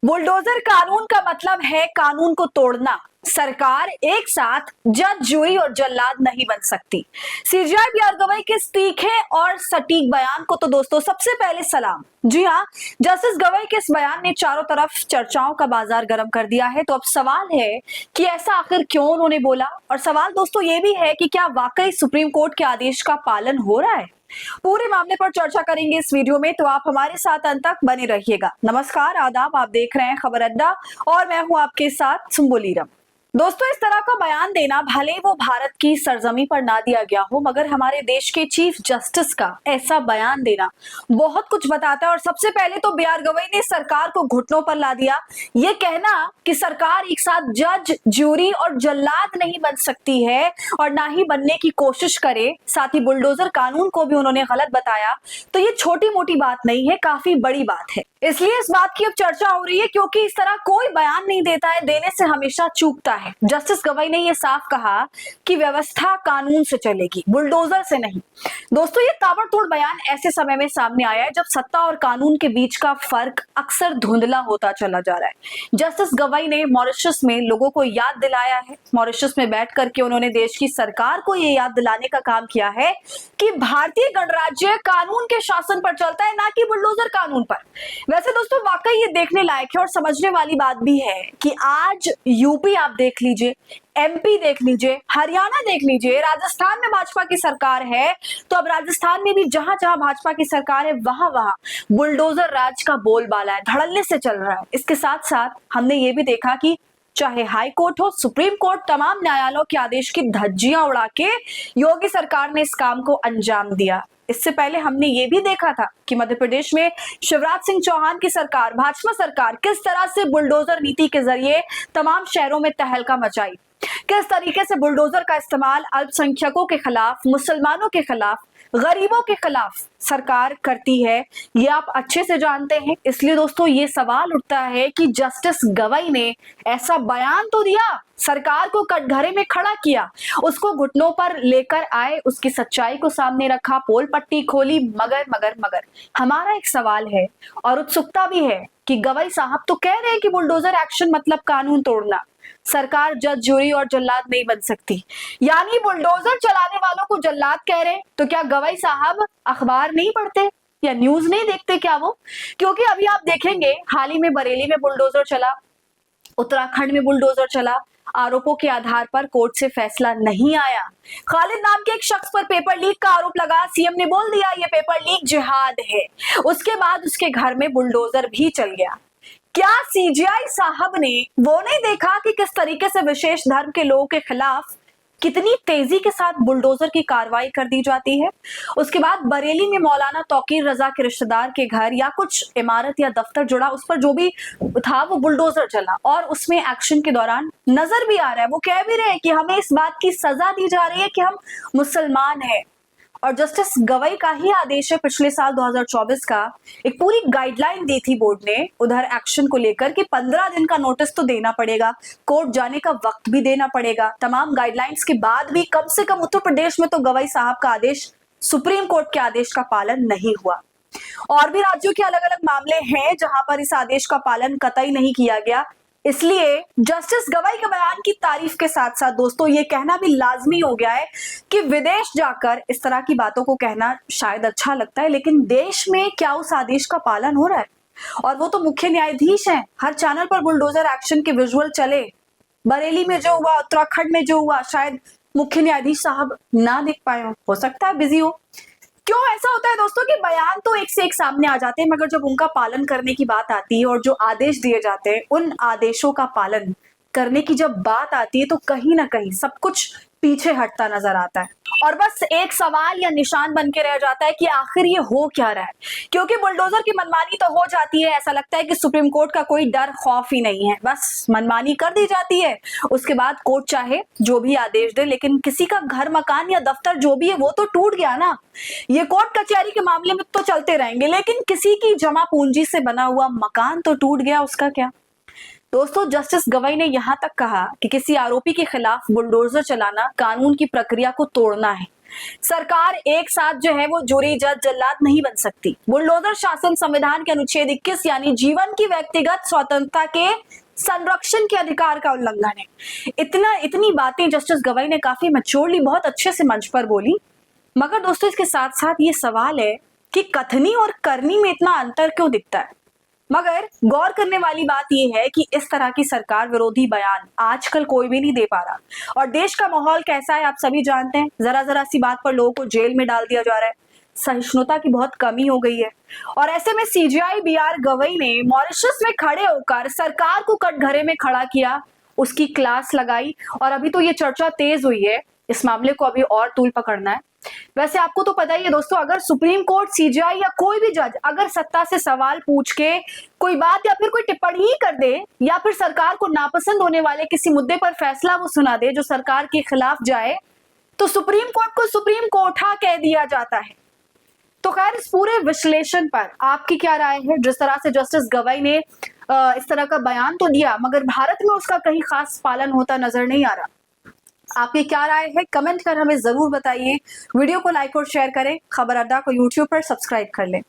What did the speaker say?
Bulldozer कानून का मतलब है कानून को तोड़ना। सरकार एक साथ जज, जूरी और जल्लाद नहीं बन सकती। सीजीआई बीआर गवई के इस तीखे और सटीक बयान को तो दोस्तों सबसे पहले सलाम। जी हाँ, जस्टिस गवई के इस बयान ने चारों तरफ चर्चाओं का बाजार गर्म कर दिया है। तो अब सवाल है कि ऐसा आखिर क्यों उन्होंने बोला, और सवाल दोस्तों ये भी है कि क्या वाकई सुप्रीम कोर्ट के आदेश का पालन हो रहा है। पूरे मामले पर चर्चा करेंगे इस वीडियो में, तो आप हमारे साथ अंत तक बने रहिएगा। नमस्कार, आदाब, आप देख रहे हैं खबर अड्डा और मैं हूं आपके साथ सुम्बुलीरम। दोस्तों, इस तरह का बयान देना भले वो भारत की सरजमी पर ना दिया गया हो, मगर हमारे देश के चीफ जस्टिस का ऐसा बयान देना बहुत कुछ बताता है। और सबसे पहले तो बीआर गवई ने सरकार को घुटनों पर ला दिया। ये कहना कि सरकार एक साथ जज, ज्यूरी और जल्लाद नहीं बन सकती है और ना ही बनने की कोशिश करे, साथ ही बुलडोजर कानून को भी उन्होंने गलत बताया, तो ये छोटी मोटी बात नहीं है, काफी बड़ी बात है। इसलिए इस बात की अब चर्चा हो रही है, क्योंकि इस तरह कोई बयान नहीं देता है, देने से हमेशा चूकता है। जस्टिस गवई ने यह साफ कहा कि व्यवस्था कानून से चलेगी, बुलडोजर से नहीं। दोस्तों, ये ताबड़तोड़ बयान ऐसे समय में सामने आया है जब सत्ता और कानून के बीच का फर्क अक्सर धुंधला होता चला जा रहा है। जस्टिस गवई ने मॉरिशस में लोगों को याद दिलाया है। मॉरिशस में बैठ करके उन्होंने देश की सरकार को यह याद दिलाने का काम किया है कि भारतीय गणराज्य कानून के शासन पर चलता है, ना कि बुलडोजर कानून पर। वैसे दोस्तों, वाकई ये देखने लायक है और समझने वाली बात भी है कि आज यूपी आप देख लीजिए, एमपी देख लीजिए, हरियाणा देख लीजिए, राजस्थान में भाजपा की सरकार है, तो अब राजस्थान में भी जहां जहां भाजपा की सरकार है वहां वहां बुलडोजर राज का बोलबाला है, धड़ल्ले से चल रहा है। इसके साथ साथ हमने ये भी देखा कि चाहे हाई कोर्ट हो, सुप्रीम कोर्ट, तमाम न्यायालयों के आदेश की धज्जियां उड़ा के योगी सरकार ने इस काम को अंजाम दिया। इससे पहले हमने ये भी देखा था कि मध्य प्रदेश में शिवराज सिंह चौहान की सरकार, भाजपा सरकार, किस तरह से बुलडोजर नीति के जरिए तमाम शहरों में तहलका मचाई, किस तरीके से बुलडोजर का इस्तेमाल अल्पसंख्यकों के खिलाफ, मुसलमानों के खिलाफ, गरीबों के खिलाफ सरकार करती है, ये आप अच्छे से जानते हैं। इसलिए दोस्तों, ये सवाल उठता है कि जस्टिस गवई ने ऐसा बयान तो दिया, सरकार को कटघरे में खड़ा किया, उसको घुटनों पर लेकर आए, उसकी सच्चाई को सामने रखा, पोल पट्टी खोली, मगर हमारा एक सवाल है और उत्सुकता भी है कि गवई साहब तो कह रहे हैं कि बुलडोजर एक्शन मतलब कानून तोड़ना, सरकार जज, जूरी और जल्लाद नहीं बन सकती, यानी बुलडोजर चलाने वालों को जल्लाद कह रहे। तो क्या गवई साहब अखबार नहीं पढ़ते या न्यूज नहीं देखते क्या वो? क्योंकि अभी आप देखेंगे, हाल ही में बरेली में बुलडोजर चला, उत्तराखंड में बुलडोजर चला, आरोपों के आधार पर कोर्ट से फैसला नहीं आया। खालिद नाम के एक शख्स पर पेपर लीक का आरोप लगा, सीएम ने बोल दिया ये पेपर लीक जिहाद है। उसके बाद उसके घर में बुलडोजर भी चल गया। क्या सीजीआई साहब ने वो नहीं देखा कि किस तरीके से विशेष धर्म के लोगों के खिलाफ कितनी तेजी के साथ बुलडोजर की कार्रवाई कर दी जाती है? उसके बाद बरेली में मौलाना तौकीर रजा के रिश्तेदार के घर या कुछ इमारत या दफ्तर जुड़ा, उस पर जो भी था वो बुलडोजर चला और उसमें एक्शन के दौरान नजर भी आ रहा है, वो कह भी रहे हैं कि हमें इस बात की सजा दी जा रही है कि हम मुसलमान हैं। और जस्टिस गवई का ही आदेश है, पिछले साल 2024 का एक पूरी गाइडलाइन दी थी बोर्ड ने उधर एक्शन को लेकर कि 15 दिन का नोटिस तो देना पड़ेगा, कोर्ट जाने का वक्त भी देना पड़ेगा। तमाम गाइडलाइंस के बाद भी कम से कम उत्तर प्रदेश में तो गवई साहब का आदेश, सुप्रीम कोर्ट के आदेश का पालन नहीं हुआ। और भी राज्यों के अलग अलग मामले हैं जहां पर इस आदेश का पालन कतई नहीं किया गया। इसलिए जस्टिस गवई के बयान की तारीफ के साथ साथ दोस्तों ये कहना भी लाजमी हो गया है कि विदेश जाकर इस तरह की बातों को कहना शायद अच्छा लगता है, लेकिन देश में क्या उस आदेश का पालन हो रहा है? और वो तो मुख्य न्यायाधीश हैं, हर चैनल पर बुलडोजर एक्शन के विजुअल चले। बरेली में जो हुआ, उत्तराखंड में जो हुआ, शायद मुख्य न्यायाधीश साहब ना देख पाए हो सकता है बिजी हो। क्यों ऐसा होता है दोस्तों कि बयान तो एक से एक सामने आ जाते हैं, मगर जब उनका पालन करने की बात आती है और जो आदेश दिए जाते हैं उन आदेशों का पालन करने की जब बात आती है, तो कहीं ना कहीं सब कुछ पीछे हटता नजर आता है और बस एक सवाल या निशान बन के रह जाता है कि आखिर ये हो क्या रहा है। क्योंकि बुलडोजर की मनमानी तो हो जाती है, ऐसा लगता है कि सुप्रीम कोर्ट का कोई डर खौफ ही नहीं है, बस मनमानी कर दी जाती है। उसके बाद कोर्ट चाहे जो भी आदेश दे, लेकिन किसी का घर, मकान या दफ्तर जो भी है वो तो टूट गया ना। ये कोर्ट कचहरी के मामले में तो चलते रहेंगे, लेकिन किसी की जमा पूंजी से बना हुआ मकान तो टूट गया, उसका क्या? दोस्तों, जस्टिस गवई ने यहां तक कहा कि किसी आरोपी के खिलाफ बुलडोजर चलाना कानून की प्रक्रिया को तोड़ना है, सरकार एक साथ जो है वो जुरी, जज, जल्लाद नहीं बन सकती। बुलडोजर शासन संविधान के अनुच्छेद 21 यानी जीवन की व्यक्तिगत स्वतंत्रता के संरक्षण के अधिकार का उल्लंघन है। इतनी बातें जस्टिस गवाई ने काफी मैच्योरली, बहुत अच्छे से मंच पर बोली। मगर दोस्तों, इसके साथ साथ ये सवाल है कि कथनी और करनी में इतना अंतर क्यों दिखता है। मगर गौर करने वाली बात यह है कि इस तरह की सरकार विरोधी बयान आजकल कोई भी नहीं दे पा रहा। और देश का माहौल कैसा है आप सभी जानते हैं। जरा जरा सी बात पर लोगों को जेल में डाल दिया जा रहा है। सहिष्णुता की बहुत कमी हो गई है। और ऐसे में सीजेआई बीआर गवई ने मॉरिशस में खड़े होकर सरकार को कटघरे में खड़ा किया, उसकी क्लास लगाई। और अभी तो ये चर्चा तेज हुई है, इस मामले को अभी और तूल पकड़ना है। वैसे आपको तो पता ही है दोस्तों, अगर सुप्रीम कोर्ट, सीजेआई या कोई भी जज अगर सत्ता से सवाल पूछ के कोई बात या फिर कोई टिप्पणी ही कर दे, या फिर सरकार को नापसंद होने वाले किसी मुद्दे पर फैसला वो सुना दे जो सरकार के खिलाफ जाए, तो सुप्रीम कोर्ट को सुप्रीम कोर्टा कह दिया जाता है। तो खैर, इस पूरे विश्लेषण पर आपकी क्या राय है। जिस तरह से जस्टिस गवाई ने इस तरह का बयान तो दिया, मगर भारत में उसका कहीं खास पालन होता नजर नहीं आ रहा। आपकी क्या राय है, कमेंट कर हमें जरूर बताइए। वीडियो को लाइक और शेयर करें। खबर अड्डा को यूट्यूब पर सब्सक्राइब कर लें।